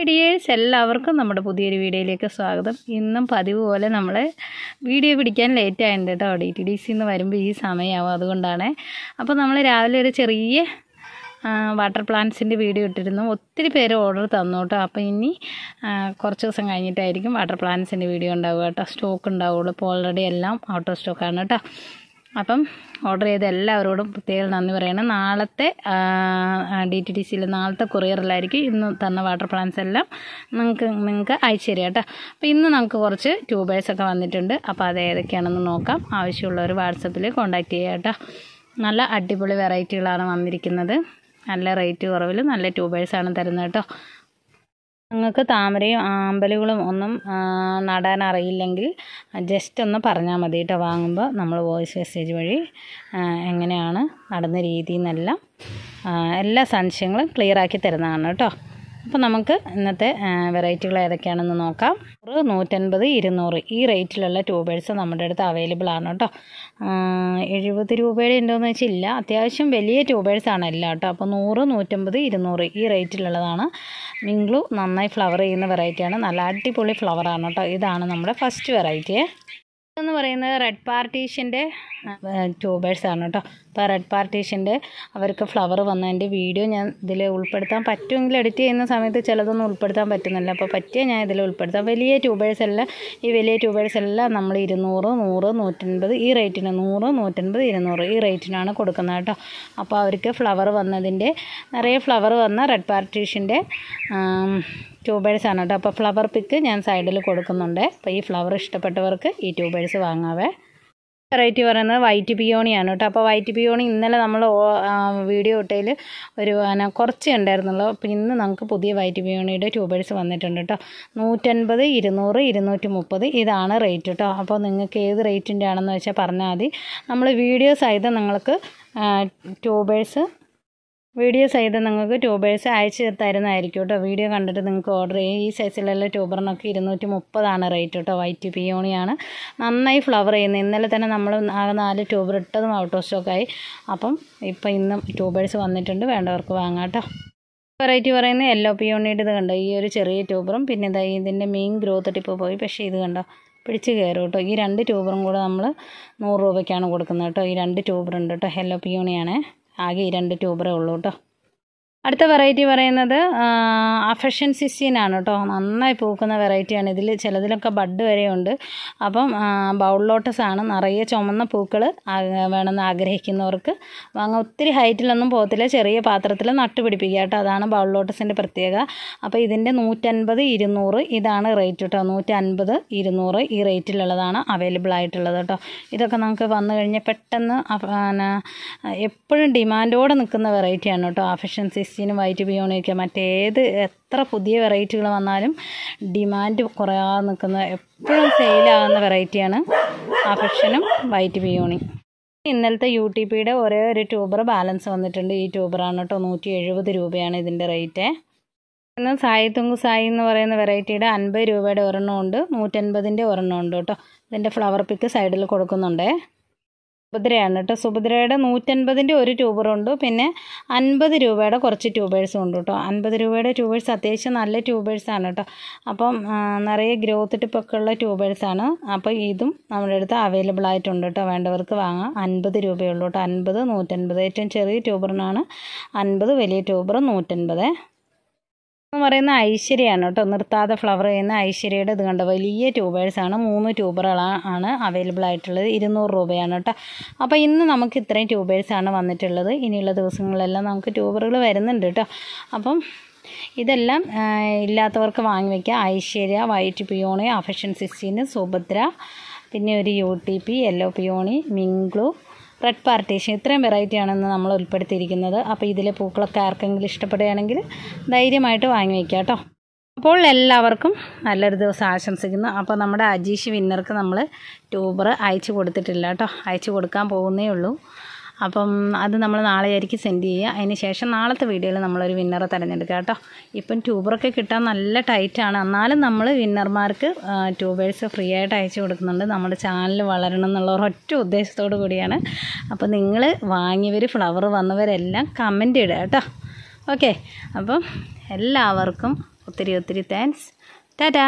Dears എല്ലാവർക്കും നമ്മുടെ പുതിയൊരു വീഡിയോയിലേക്ക് സ്വാഗതം. ഇന്നും പതിവ് പോലെ നമ്മൾ വീഡിയോ പിടിക്കാൻ ലേറ്റ് ആയിട്ടുണ്ട് കേട്ടോ. DTDC വരുമ്പോൾ ഈ സമയമാവും, അതുകൊണ്ടാണ്. അപ്പോൾ നമ്മൾ രാവിലെ ഒരു ചെറിയ വാട്ടർ പ്ലാന്റ്സിൻ്റെ വീഡിയോ ഇട്ടിരുന്നു. ഒത്തിരി പേര് ഓർഡർ തന്നു കേട്ടോ. അപ്പോൾ ഇനി കുറച്ച് ദിവസം കഴിഞ്ഞിട്ടായിരിക്കും വാട്ടർ പ്ലാന്റ്സിൻ്റെ വീഡിയോ ഉണ്ടാവുക കേട്ടോ. സ്റ്റോക്ക് ഉണ്ടാവുള്ളൂ. ഇപ്പോൾ ഓൾറെഡി എല്ലാം ഔട്ട് ഓഫ് സ്റ്റോക്കാണ് കേട്ടോ. അപ്പം ഓർഡർ ചെയ്ത എല്ലാവരോടും പ്രത്യേകം നന്ദി പറയണം. നാളത്തെ DTDCയിൽ നാളത്തെ കൊറിയറിലായിരിക്കും ഇന്ന് തന്ന വാട്ടർ പ്ലാന്റ്സ് എല്ലാം നിങ്ങൾക്ക് അയച്ചു തരിക കേട്ടോ. അപ്പോൾ ഇന്ന് നമുക്ക് കുറച്ച് ട്യൂബേഴ്സൊക്കെ വന്നിട്ടുണ്ട്. അപ്പോൾ അത് ഏതൊക്കെയാണെന്ന് നോക്കാം. ആവശ്യമുള്ളവർ വാട്സപ്പിൽ കോൺടാക്റ്റ് ചെയ്യുക കേട്ടോ. നല്ല അടിപൊളി വെറൈറ്റികളാണ് വന്നിരിക്കുന്നത്. നല്ല റേറ്റ് കുറവിൽ നല്ല ട്യൂബേഴ്സാണ് തരുന്നത് കേട്ടോ. നിങ്ങൾക്ക് താമരയും ആമ്പലുകളും ഒന്നും നടാൻ അറിയില്ലെങ്കിൽ ജസ്റ്റ് ഒന്ന് പറഞ്ഞാൽ മതി കേട്ടോ. വാങ്ങുമ്പോൾ നമ്മൾ വോയിസ് മെസ്സേജ് വഴി എങ്ങനെയാണ് നടുന്ന രീതി എന്നെല്ലാം എല്ലാ സംശയങ്ങളും ക്ലിയറാക്കി തരുന്നതാണ് കേട്ടോ. അപ്പോൾ നമുക്ക് ഇന്നത്തെ വെറൈറ്റികൾ ഏതൊക്കെയാണെന്ന് നോക്കാം. 150, 200 ഈ റേറ്റിലുള്ള ട്യൂബേഴ്സ് നമ്മുടെ അടുത്ത് അവൈലബിൾ ആണ് കേട്ടോ. 70 രൂപയുടെ ഉണ്ടോയെന്ന് വെച്ചില്ല, അത്യാവശ്യം വലിയ ട്യൂബേഴ്സാണ് എല്ലാം കേട്ടോ. അപ്പോൾ 100, 150, 200 ഈ റേറ്റിലുള്ളതാണ്. മിംഗ്ലു നന്നായി ഫ്ലവർ ചെയ്യുന്ന വെറൈറ്റിയാണ്. നല്ല അടിപൊളി ഫ്ലവറാണ് കേട്ടോ. ഇതാണ് നമ്മുടെ ഫസ്റ്റ് വെറൈറ്റി എന്ന് പറയുന്നത് റെഡ് പാർട്ടീഷ്യൻ്റെ ട്യൂബേഴ്സാണ് കേട്ടോ. അപ്പോൾ റെഡ് പാർട്ടീഷ്യൻ്റെ അവർക്ക് ഫ്ലവർ വന്നതിൻ്റെ വീഡിയോ ഞാൻ ഇതിൽ ഉൾപ്പെടുത്താൻ പറ്റുമെങ്കിൽ എഡിറ്റ് ചെയ്യുന്ന സമയത്ത് ചിലതൊന്നും ഉൾപ്പെടുത്താൻ പറ്റുന്നില്ല. അപ്പോൾ പറ്റിയ ഞാൻ ഇതിൽ ഉൾപ്പെടുത്താം. വലിയ ട്യൂബേഴ്സ് എല്ലാം ഈ വലിയ ട്യൂബേഴ്സ് എല്ലാം നമ്മൾ 200, 100, 150 ഈ റേറ്റിന് 100, 150, 200 ഈ റേറ്റിനാണ് കൊടുക്കുന്നത് കേട്ടോ. അപ്പോൾ അവർക്ക് ഫ്ലവർ വന്നതിൻ്റെ നിറയെ ഫ്ലവർ വന്ന റെഡ് പാർട്ടീഷ്യൻ്റെ ട്യൂബേഴ്സാണ് കേട്ടോ. അപ്പോൾ ഫ്ലവർ പിക്ക് ഞാൻ സൈഡിൽ കൊടുക്കുന്നുണ്ട്. അപ്പോൾ ഈ ഫ്ലവർ ഇഷ്ടപ്പെട്ടവർക്ക് ഈ ട്യൂബേഴ്സ് വാങ്ങാവേ. വെറൈറ്റി പറയുന്നത് വൈറ്റ് പിയോണിയാണ് കേട്ടോ. അപ്പോൾ വൈറ്റ് പിയോണി ഇന്നലെ നമ്മൾ വീഡിയോ ഇട്ടതിൽ ഒരു കുറച്ചേ ഉണ്ടായിരുന്നുള്ളൂ. അപ്പോൾ ഇന്ന് നമുക്ക് പുതിയ വൈറ്റ് പിയോണിയുടെ ട്യൂബേഴ്സ് വന്നിട്ടുണ്ട് കേട്ടോ. 150, 200, 230 ഇതാണ് റേറ്റ് കേട്ടോ. അപ്പോൾ നിങ്ങൾക്ക് ഏത് റേറ്റിൻ്റെ ആണെന്ന് വെച്ചാൽ പറഞ്ഞാൽ മതി. നമ്മൾ വീഡിയോ സഹിതം നിങ്ങൾക്ക് ട്യൂബേഴ്സ് അയച്ച് തരുന്നതായിരിക്കും കേട്ടോ. വീഡിയോ കണ്ടിട്ട് നിങ്ങൾക്ക് ഓർഡർ ചെയ്യും. ഈ സൈസിലുള്ള ട്യൂബറിനൊക്കെ 230 റേറ്റ് കേട്ടോ. വൈറ്റ് പിയോണിയാണ് നന്നായി ഫ്ലവർ ചെയ്യുന്നത്. ഇന്നലെ തന്നെ നമ്മൾ 4 ട്യൂബർ ഇട്ടതും ഔട്ട് ഓഫ് സ്റ്റോക്കായി. അപ്പം ഇപ്പം ഇന്നും ട്യൂബേഴ്സ് വന്നിട്ടുണ്ട്, വേണ്ടവർക്ക് വാങ്ങാം കേട്ടോ. വെറൈറ്റി പറയുന്നത് യെല്ലോ പിയോണിയുടെ ഇത് കണ്ടോ. ഈ ഒരു ചെറിയ ട്യൂബറും പിന്നെ ഇതിൻ്റെ മെയിൻ ഗ്രോത്ത് ടിപ്പ് പോയി. പക്ഷേ ഇത് കണ്ടോ പിടിച്ച് കയറും കേട്ടോ. ഈ 2 ട്യൂബറും കൂടെ നമ്മൾ 100 രൂപയ്ക്കാണ് കൊടുക്കുന്നത് കേട്ടോ. ഈ 2 ട്യൂബറുണ്ട് കേട്ടോ. യെല്ലോ പിയോണിയാണ്. ആകെ ഈ 2 ട്യൂബറേ ഉള്ളൂ കേട്ടോ. അടുത്ത വെറൈറ്റി പറയുന്നത് അഫഷൻ 16 ആണ് കേട്ടോ. നന്നായി പൂക്കുന്ന വെറൈറ്റിയാണ്. ചിലതിലൊക്കെ ബഡ് വരെയുണ്ട്. അപ്പം ബൗൾ ലോട്ടസ് ആണ്. നിറയെ ചുമന്ന പൂക്കൾ വേണമെന്ന് ആഗ്രഹിക്കുന്നവർക്ക് വാങ്ങാം. ഒത്തിരി ഹൈറ്റിലൊന്നും പോകത്തില്ല. ചെറിയ പാത്രത്തിൽ നട്ടുപിടിപ്പിക്കുക കേട്ടോ. അതാണ് ബൗൾ ലോട്ടസിൻ്റെ പ്രത്യേകത. അപ്പോൾ ഇതിൻ്റെ 150, 200 ഇതാണ് റേറ്റ് കേട്ടോ. 150, 200 ഈ റേറ്റിലുള്ളതാണ് അവൈലബിൾ ആയിട്ടുള്ളത് കേട്ടോ. ഇതൊക്കെ നമുക്ക് വന്നു കഴിഞ്ഞാൽ പെട്ടെന്ന് എപ്പോഴും ഡിമാൻഡോടെ നിൽക്കുന്ന വെറൈറ്റിയാണ് കേട്ടോ. അഫഷൻ 16 വൈറ്റ് പിയോണിയൊക്കെ മറ്റേത് എത്ര പുതിയ വെറൈറ്റികൾ വന്നാലും ഡിമാൻഡ് കുറയാതെ നിൽക്കുന്ന എപ്പോഴും സെയിലാകുന്ന വെറൈറ്റിയാണ് അഫഷനും വൈറ്റ് പിയോണി. ഇന്നലത്തെ UTPയുടെ ഒരേ ഒരു ട്യൂബർ ബാലൻസ് വന്നിട്ടുണ്ട്. ഈ ട്യൂബറാണ് കേട്ടോ. 170 രൂപയാണ് ഇതിൻ്റെ റേറ്റ്. ഇന്ന് സായി തുങ്ക് സായി എന്ന് പറയുന്ന വെറൈറ്റിയുടെ 50 രൂപയുടെ ഒരെണ്ണം ഉണ്ട്, 150ൻ്റെ ഒരെണ്ണം ഉണ്ട് കേട്ടോ. ഇതിൻ്റെ ഫ്ലവർ പിക്ക് സൈഡിൽ കൊടുക്കുന്നുണ്ട്. സുഭദ്രയാണ് കേട്ടോ. സുഭദ്രയുടെ 150ൻ്റെ ഒരു ട്യൂബറുണ്ട്, പിന്നെ 50 രൂപയുടെ കുറച്ച് ട്യൂബേഴ്സും ഉണ്ട് കേട്ടോ. 50 രൂപയുടെ ട്യൂബേഴ്സ് അത്യാവശ്യം നല്ല ട്യൂബേഴ്സാണ് കേട്ടോ. അപ്പം നിറയെ ഗ്രോത്ത് ടിപ്പൊക്കെ ഉള്ള ട്യൂബേഴ്സാണ്. അപ്പോൾ ഇതും നമ്മുടെ അടുത്ത് അവൈലബിൾ ആയിട്ടുണ്ട് കേട്ടോ. വേണ്ടവർക്ക് വാങ്ങാം. 50 രൂപയുള്ളൂ കേട്ടോ. 50, 150 ഏറ്റവും ചെറിയ ട്യൂബറിനാണ് 50, വലിയ ട്യൂബർ 150 എന്ന് പറയുന്ന ഐശ്വര്യയാണ് കേട്ടോ. നിർത്താതെ ഫ്ലവർ ചെയ്യുന്ന ഐശ്വര്യയുടെ ഇത് കണ്ടോ. വലിയ ട്യൂബേഴ്സാണ്. 3 ട്യൂബറുകളാണ് അവൈലബിൾ ആയിട്ടുള്ളത്. 200 രൂപയാണ് കേട്ടോ. അപ്പോൾ ഇന്ന് നമുക്ക് ഇത്രയും ട്യൂബേഴ്സാണ് വന്നിട്ടുള്ളത്. ഇനിയുള്ള ദിവസങ്ങളിലെല്ലാം നമുക്ക് ട്യൂബറുകൾ വരുന്നുണ്ട് കേട്ടോ. അപ്പം ഇതെല്ലാം ഇല്ലാത്തവർക്ക് വാങ്ങി വയ്ക്കുക. ഐശ്വര്യ, വൈറ്റ് പിയോണി, അഫഷൻ 16, സുഭദ്ര, പിന്നെ ഒരു UTP, യെല്ലോ പിയോണി, മിംഗ്ലു, റെഡ് പാർട്ടീഷൻ ഇത്രയും വെറൈറ്റിയാണെന്ന് നമ്മൾ ഉൾപ്പെടുത്തിയിരിക്കുന്നത്. അപ്പോൾ ഇതിലെ പൂക്കളൊക്കെ ആർക്കെങ്കിലും ഇഷ്ടപ്പെടുകയാണെങ്കിൽ ധൈര്യമായിട്ട് വാങ്ങി വയ്ക്കുക കേട്ടോ. അപ്പോൾ എല്ലാവർക്കും നല്ലൊരു ദിവസം ആശംസിക്കുന്നു. അപ്പോൾ നമ്മുടെ അജീഷ് വിന്നർക്ക് നമ്മൾ ട്യൂബർ അയച്ചു കൊടുത്തിട്ടില്ല കേട്ടോ. അയച്ചു കൊടുക്കാൻ പോകുന്നേ ഉള്ളൂ. അപ്പം അത് നമ്മൾ നാളെ ആയിരിക്കും സെൻഡ് ചെയ്യുക. അതിന് ശേഷം നാളത്തെ വീഡിയോയിൽ നമ്മളൊരു വിന്നറെ തിരഞ്ഞെടുക്കുക കേട്ടോ. ഇപ്പം ട്യൂബറൊക്കെ കിട്ടാൻ നല്ല ടൈറ്റാണ്. എന്നാലും നമ്മൾ വിന്നർമാർക്ക് ട്യൂബേഴ്സ് ഫ്രീ ആയിട്ട് അയച്ചു കൊടുക്കുന്നുണ്ട്. നമ്മുടെ ചാനൽ വളരണം എന്നുള്ള ഒരൊറ്റ ഉദ്ദേശത്തോടു കൂടിയാണ്. അപ്പോൾ നിങ്ങൾ വാങ്ങിയവർ ഫ്ലവർ വന്നവരെല്ലാം കമൻറ്റ് ഇടുക കേട്ടോ. ഓക്കെ, അപ്പം എല്ലാവർക്കും ഒത്തിരി ഒത്തിരി താങ്ക്സ്. ടാറ്റാ.